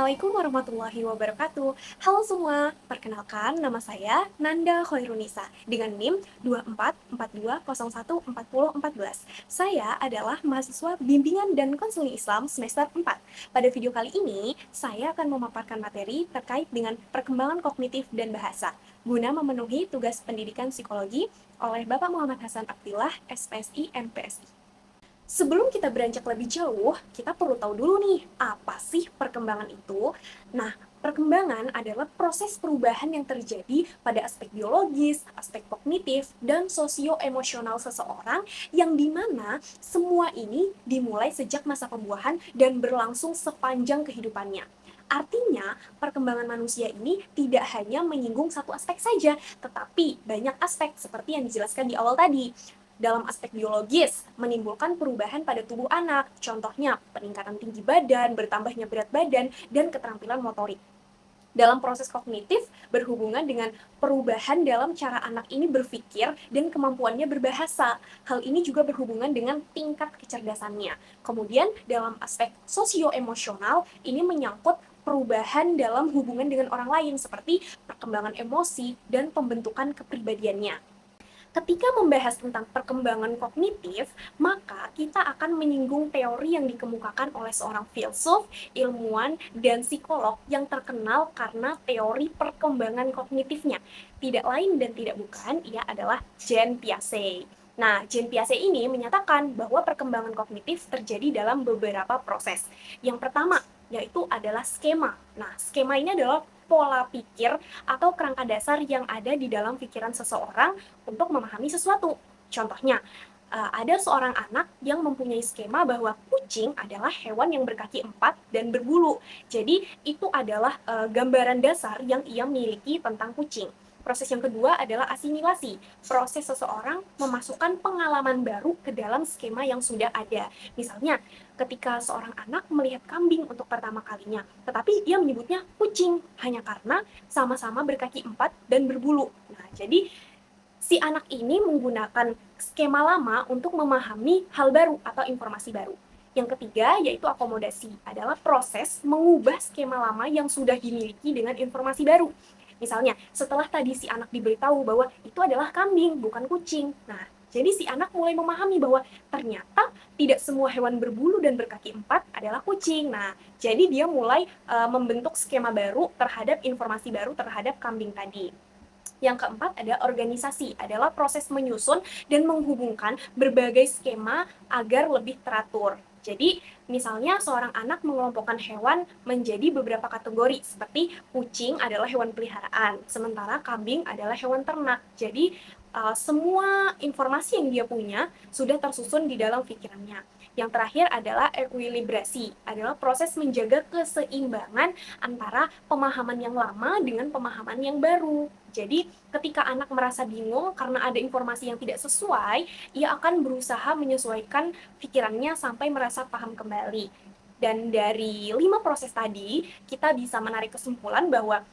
Assalamualaikum warahmatullahi wabarakatuh. Halo semua, perkenalkan nama saya Nanda Khairunisa dengan NIM 2442014014. Saya adalah mahasiswa Bimbingan dan Konseling Islam semester 4. Pada video kali ini, saya akan memaparkan materi terkait dengan perkembangan kognitif dan bahasa guna memenuhi tugas pendidikan psikologi oleh Bapak Muhammad Hasan Abdillah, SPSI MPSI. Sebelum kita beranjak lebih jauh, kita perlu tahu dulu nih, apa sih perkembangan itu? Nah, perkembangan adalah proses perubahan yang terjadi pada aspek biologis, aspek kognitif, dan sosio-emosional seseorang yang dimana semua ini dimulai sejak masa pembuahan dan berlangsung sepanjang kehidupannya. Artinya, perkembangan manusia ini tidak hanya menyinggung satu aspek saja, tetapi banyak aspek seperti yang dijelaskan di awal tadi. Dalam aspek biologis, menimbulkan perubahan pada tubuh anak, contohnya peningkatan tinggi badan, bertambahnya berat badan, dan keterampilan motorik. Dalam proses kognitif, berhubungan dengan perubahan dalam cara anak ini berpikir dan kemampuannya berbahasa. Hal ini juga berhubungan dengan tingkat kecerdasannya. Kemudian, dalam aspek sosio-emosional, ini menyangkut perubahan dalam hubungan dengan orang lain, seperti perkembangan emosi dan pembentukan kepribadiannya. Ketika membahas tentang perkembangan kognitif, maka kita akan menyinggung teori yang dikemukakan oleh seorang filsuf, ilmuwan, dan psikolog yang terkenal karena teori perkembangan kognitifnya. Tidak lain dan tidak bukan, ia adalah Jean Piaget. Nah, Jean Piaget ini menyatakan bahwa perkembangan kognitif terjadi dalam beberapa proses. Yang pertama, yaitu adalah skema. Nah, skema ini adalah pola pikir atau kerangka dasar yang ada di dalam pikiran seseorang untuk memahami sesuatu. Contohnya, ada seorang anak yang mempunyai skema bahwa kucing adalah hewan yang berkaki 4 dan berbulu. Jadi, itu adalah gambaran dasar yang ia miliki tentang kucing. Proses yang kedua adalah asimilasi. Proses seseorang memasukkan pengalaman baru ke dalam skema yang sudah ada. Misalnya, ketika seorang anak melihat kambing untuk pertama kalinya, tetapi ia menyebutnya kucing hanya karena sama-sama berkaki 4 dan berbulu. Nah, jadi si anak ini menggunakan skema lama untuk memahami hal baru atau informasi baru. Yang ketiga, yaitu akomodasi, adalah proses mengubah skema lama yang sudah dimiliki dengan informasi baru. Misalnya, setelah tadi si anak diberitahu bahwa itu adalah kambing, bukan kucing. Nah, jadi si anak mulai memahami bahwa ternyata tidak semua hewan berbulu dan berkaki 4 adalah kucing. Nah, jadi dia mulai membentuk skema baru terhadap informasi baru terhadap kambing tadi. Yang keempat ada organisasi, adalah proses menyusun dan menghubungkan berbagai skema agar lebih teratur. Jadi, misalnya seorang anak mengelompokkan hewan menjadi beberapa kategori, seperti kucing adalah hewan peliharaan, sementara kambing adalah hewan ternak. Jadi, semua informasi yang dia punya sudah tersusun di dalam pikirannya. Yang terakhir adalah ekuilibrasi, adalah proses menjaga keseimbangan antara pemahaman yang lama dengan pemahaman yang baru. Jadi, ketika anak merasa bingung karena ada informasi yang tidak sesuai, ia akan berusaha menyesuaikan pikirannya sampai merasa paham kembali. Dan dari 5 proses tadi, kita bisa menarik kesimpulan bahwa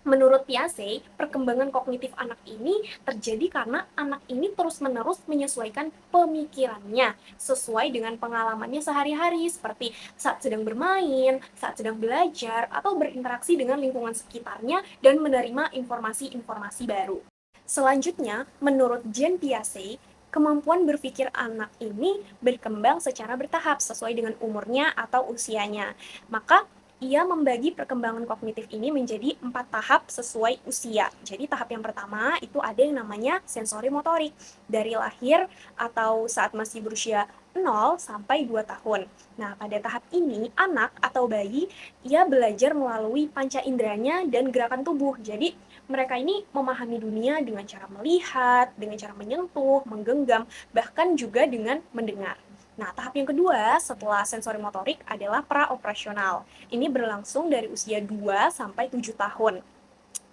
menurut Piaget, perkembangan kognitif anak ini terjadi karena anak ini terus-menerus menyesuaikan pemikirannya sesuai dengan pengalamannya sehari-hari, seperti saat sedang bermain, saat sedang belajar, atau berinteraksi dengan lingkungan sekitarnya dan menerima informasi-informasi baru. Selanjutnya, menurut Jean Piaget, kemampuan berpikir anak ini berkembang secara bertahap sesuai dengan umurnya atau usianya. Maka ia membagi perkembangan kognitif ini menjadi 4 tahap sesuai usia. Jadi tahap yang pertama itu ada yang namanya sensori motorik. Dari lahir atau saat masih berusia 0 sampai 2 tahun. Nah, pada tahap ini, anak atau bayi, ia belajar melalui panca inderanya dan gerakan tubuh. Jadi, mereka ini memahami dunia dengan cara melihat, dengan cara menyentuh, menggenggam, bahkan juga dengan mendengar. Nah, tahap yang kedua setelah sensori motorik adalah praoperasional. Ini berlangsung dari usia 2 sampai 7 tahun.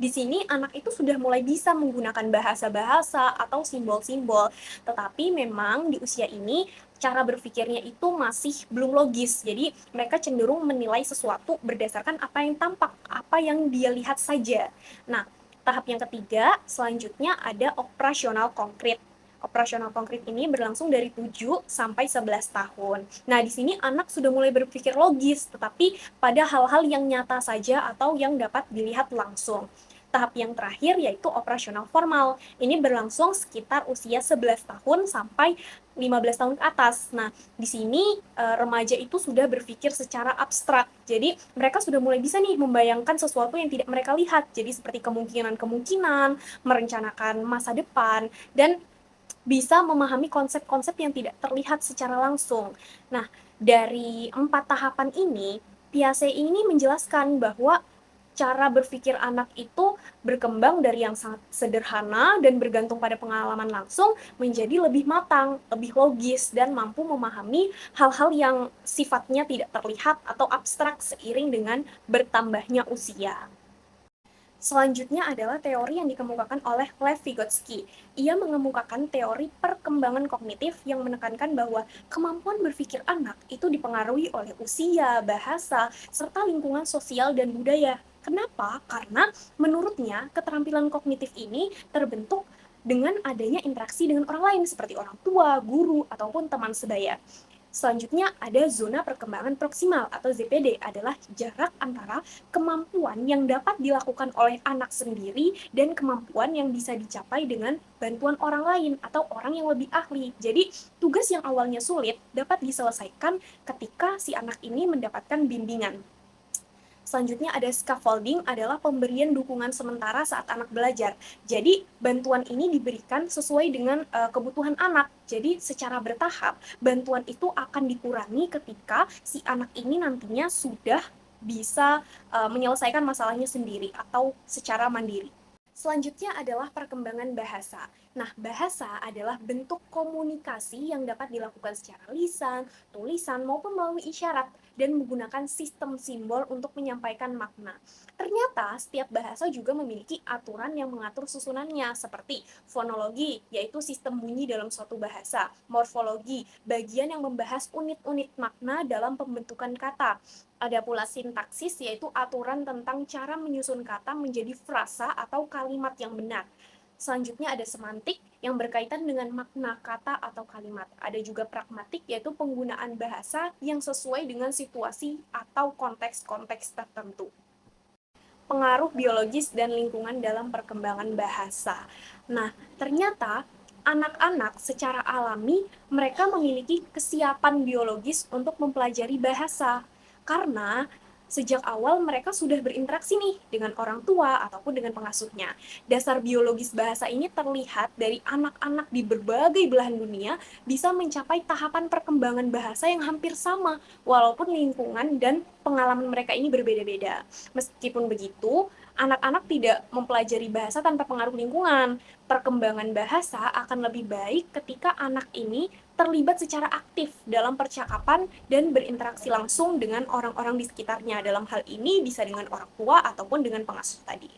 Di sini anak itu sudah mulai bisa menggunakan bahasa-bahasa atau simbol-simbol, tetapi memang di usia ini cara berpikirnya itu masih belum logis. Jadi mereka cenderung menilai sesuatu berdasarkan apa yang tampak, apa yang dia lihat saja. Nah, tahap yang ketiga selanjutnya ada operasional konkret. Operasional konkret ini berlangsung dari 7 sampai 11 tahun. Nah, di sini anak sudah mulai berpikir logis, tetapi pada hal-hal yang nyata saja atau yang dapat dilihat langsung. Tahap yang terakhir yaitu operasional formal. Ini berlangsung sekitar usia 11 tahun sampai 15 tahun ke atas. Nah, di sini remaja itu sudah berpikir secara abstrak. Jadi, mereka sudah mulai bisa nih membayangkan sesuatu yang tidak mereka lihat. Jadi, seperti kemungkinan-kemungkinan, merencanakan masa depan, dan bisa memahami konsep-konsep yang tidak terlihat secara langsung. Nah, dari 4 tahapan ini, Piaget ini menjelaskan bahwa cara berpikir anak itu berkembang dari yang sangat sederhana dan bergantung pada pengalaman langsung menjadi lebih matang, lebih logis, dan mampu memahami hal-hal yang sifatnya tidak terlihat atau abstrak seiring dengan bertambahnya usia. Selanjutnya adalah teori yang dikemukakan oleh Lev Vygotsky. Ia mengemukakan teori perkembangan kognitif yang menekankan bahwa kemampuan berpikir anak itu dipengaruhi oleh usia, bahasa, serta lingkungan sosial dan budaya. Kenapa? Karena menurutnya keterampilan kognitif ini terbentuk dengan adanya interaksi dengan orang lain seperti orang tua, guru, ataupun teman sebaya. Selanjutnya ada zona perkembangan proksimal atau ZPD, adalah jarak antara kemampuan yang dapat dilakukan oleh anak sendiri dan kemampuan yang bisa dicapai dengan bantuan orang lain atau orang yang lebih ahli. Jadi, tugas yang awalnya sulit dapat diselesaikan ketika si anak ini mendapatkan bimbingan. Selanjutnya ada scaffolding, adalah pemberian dukungan sementara saat anak belajar. Jadi, bantuan ini diberikan sesuai dengan kebutuhan anak. Jadi, secara bertahap, bantuan itu akan dikurangi ketika si anak ini nantinya sudah bisa menyelesaikan masalahnya sendiri atau secara mandiri. Selanjutnya adalah perkembangan bahasa. Nah, bahasa adalah bentuk komunikasi yang dapat dilakukan secara lisan, tulisan, maupun melalui isyarat, dan menggunakan sistem simbol untuk menyampaikan makna. Ternyata, setiap bahasa juga memiliki aturan yang mengatur susunannya, seperti fonologi, yaitu sistem bunyi dalam suatu bahasa, morfologi, bagian yang membahas unit-unit makna dalam pembentukan kata. Ada pula sintaksis, yaitu aturan tentang cara menyusun kata menjadi frasa atau kalimat yang benar. Selanjutnya ada semantik yang berkaitan dengan makna kata atau kalimat. Ada juga pragmatik, yaitu penggunaan bahasa yang sesuai dengan situasi atau konteks-konteks tertentu. Pengaruh biologis dan lingkungan dalam perkembangan bahasa. Nah, ternyata anak-anak secara alami mereka memiliki kesiapan biologis untuk mempelajari bahasa. Karena sejak awal mereka sudah berinteraksi nih dengan orang tua ataupun dengan pengasuhnya. Dasar biologis bahasa ini terlihat dari anak-anak di berbagai belahan dunia bisa mencapai tahapan perkembangan bahasa yang hampir sama, walaupun lingkungan dan pengalaman mereka ini berbeda-beda. Meskipun begitu, anak-anak tidak mempelajari bahasa tanpa pengaruh lingkungan. Perkembangan bahasa akan lebih baik ketika anak ini terlibat secara aktif dalam percakapan dan berinteraksi langsung dengan orang-orang di sekitarnya. Dalam hal ini bisa dengan orang tua ataupun dengan pengasuh tadi.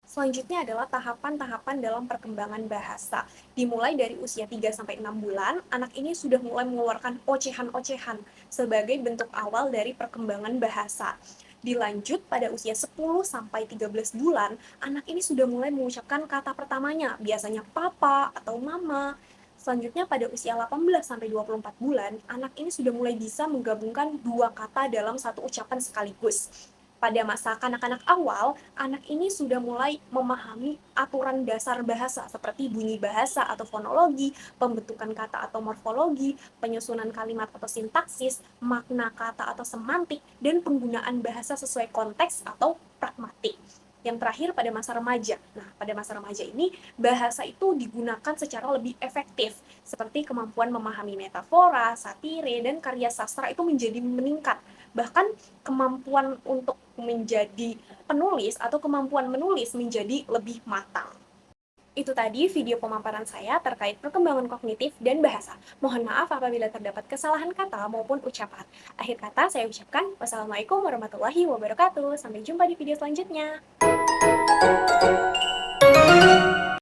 Selanjutnya adalah tahapan-tahapan dalam perkembangan bahasa. Dimulai dari usia 3-6 bulan, anak ini sudah mulai mengeluarkan ocehan-ocehan sebagai bentuk awal dari perkembangan bahasa. Dilanjut pada usia 10-13 bulan, anak ini sudah mulai mengucapkan kata pertamanya, biasanya papa atau mama. Selanjutnya pada usia 18-24 bulan, anak ini sudah mulai bisa menggabungkan dua kata dalam satu ucapan sekaligus. Pada masa kanak-kanak awal, anak ini sudah mulai memahami aturan dasar bahasa seperti bunyi bahasa atau fonologi, pembentukan kata atau morfologi, penyusunan kalimat atau sintaksis, makna kata atau semantik, dan penggunaan bahasa sesuai konteks atau pragmatik. Yang terakhir pada masa remaja. Nah, pada masa remaja ini, bahasa itu digunakan secara lebih efektif, seperti kemampuan memahami metafora, satire, dan karya sastra itu menjadi meningkat. Bahkan kemampuan untuk menjadi penulis atau kemampuan menulis menjadi lebih matang. Itu tadi video pemaparan saya terkait perkembangan kognitif dan bahasa. Mohon maaf apabila terdapat kesalahan kata maupun ucapan. Akhir kata saya ucapkan wassalamualaikum warahmatullahi wabarakatuh. Sampai jumpa di video selanjutnya.